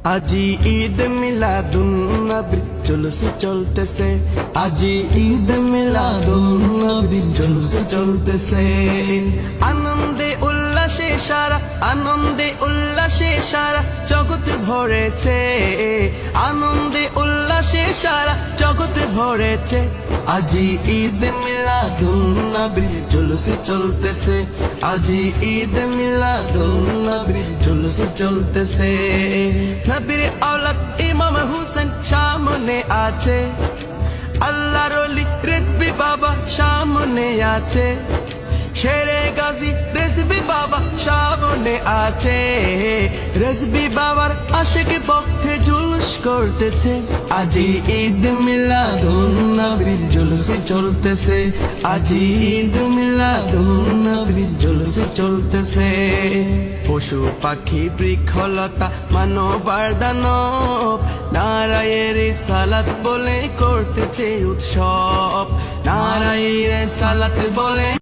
আজি ঈদ মিলাদুন নবী জুলুস চলতেছে, আজি ঈদ মিলাদুন নবী জুলুস চলতেছে। আনন্দে উল্লাসে সারা, আনন্দে উল্লাসে সারা জগৎ ভরেছে, আনন্দে উল্লাসে সারা জগৎ ভরেছে। আজি ঈদ মিলাদুন নবী জুলুস চলতেছে, আজি ঈদ মিলাদুন নবী জুলুস চলতেছে। নবীর औलाद ইমাম হুসেন সামনে আছে, আল্লাহর ওলি রিজভী বাবা সামনে আছে, শেরে গাজী রিজভী বাবা সামনে আছে। রিজভী বাবার আশিক ভক্তে জুলুস করতেছে, আজি ঈদ মিলাদুন নবী জুলুস চলতেছে, আজি ঈদ মিলাদুন নবী জুলুস চলতেছে। পশু পাখি বৃক্ষলতা মানব আর দানব নারায়ের সালাত বলে করতেছে উৎসব, নারায়ের সালাত বলে